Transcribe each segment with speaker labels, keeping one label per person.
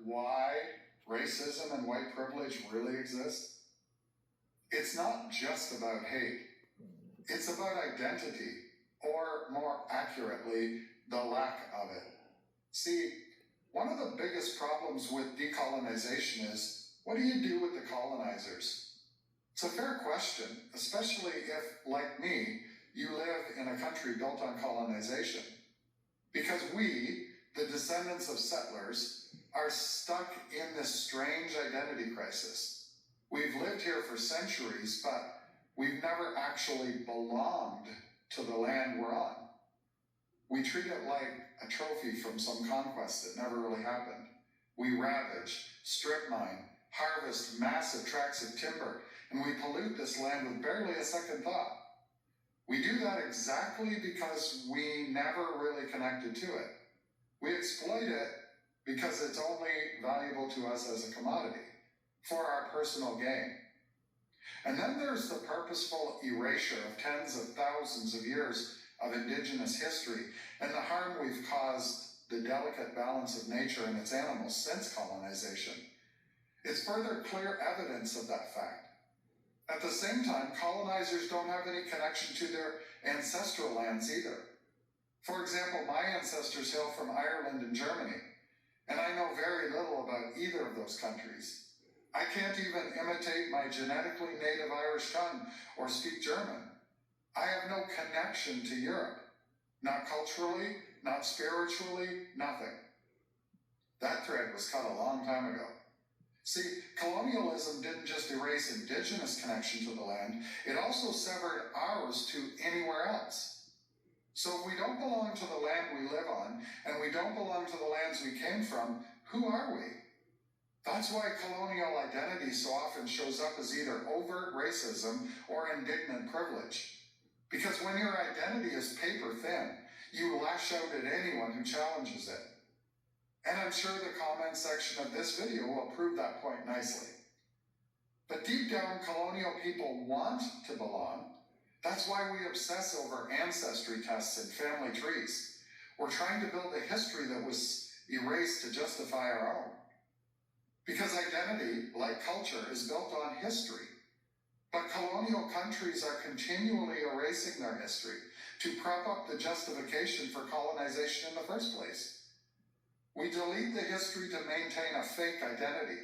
Speaker 1: why racism and white privilege really exist? It's not just about hate. It's about identity, or more accurately, the lack of it. See, one of the biggest problems with decolonization is, what do you do with the colonizers? It's a fair question, especially if, like me, you live in a country built on colonization. Because we, the descendants of settlers, are stuck in this strange identity crisis. We've lived here for centuries, but we've never actually belonged to the land we're on. We treat it like a trophy from some conquest that never really happened. We ravage, strip mine, harvest massive tracts of timber, and we pollute this land with barely a second thought. We do that exactly because we never really connected to it. We exploit it because it's only valuable to us as a commodity, for our personal gain. And then there's the purposeful erasure of tens of thousands of years of indigenous history and the harm we've caused the delicate balance of nature and its animals since colonization. It's further clear evidence of that fact. At the same time, colonizers don't have any connection to their ancestral lands either. For example, my ancestors hail from Ireland and Germany, and I know very little about either of those countries. I can't even imitate my genetically native Irish tongue or speak German. I have no connection to Europe. Not culturally, not spiritually, nothing. That thread was cut a long time ago. See, colonialism didn't just erase indigenous connection to the land, it also severed ours to anywhere else. So if we don't belong to the land we live on, and we don't belong to the lands we came from, who are we? That's why colonial identity so often shows up as either overt racism or indignant privilege. Because when your identity is paper thin, you lash out at anyone who challenges it. And I'm sure the comment section of this video will prove that point nicely. But deep down, colonial people want to belong. That's why we obsess over ancestry tests and family trees. We're trying to build a history that was erased to justify our own. Because identity, like culture, is built on history. But colonial countries are continually erasing their history to prop up the justification for colonization in the first place. We delete the history to maintain a fake identity.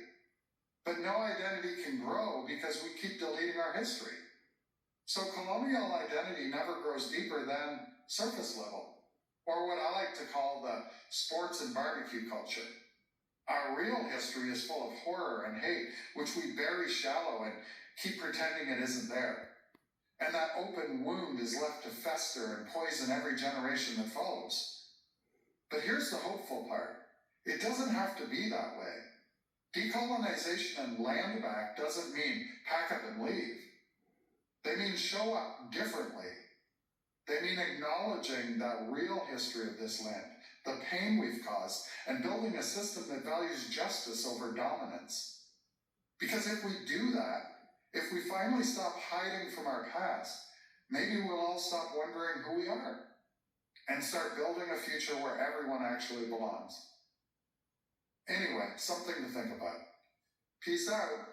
Speaker 1: But no identity can grow because we keep deleting our history. So colonial identity never grows deeper than surface level, or what I like to call the sports and barbecue culture. Our real history is full of horror and hate, which we bury shallow and keep pretending it isn't there. And that open wound is left to fester and poison every generation that follows. But here's the hopeful part. It doesn't have to be that way. Decolonization and land back doesn't mean pack up and leave. They mean show up differently. They mean acknowledging the real history of this land, the pain we've caused, and building a system that values justice over dominance. Because if we do that, if we finally stop hiding from our past, maybe we'll all stop wondering who we are and start building a future where everyone actually belongs. Anyway, something to think about. Peace out.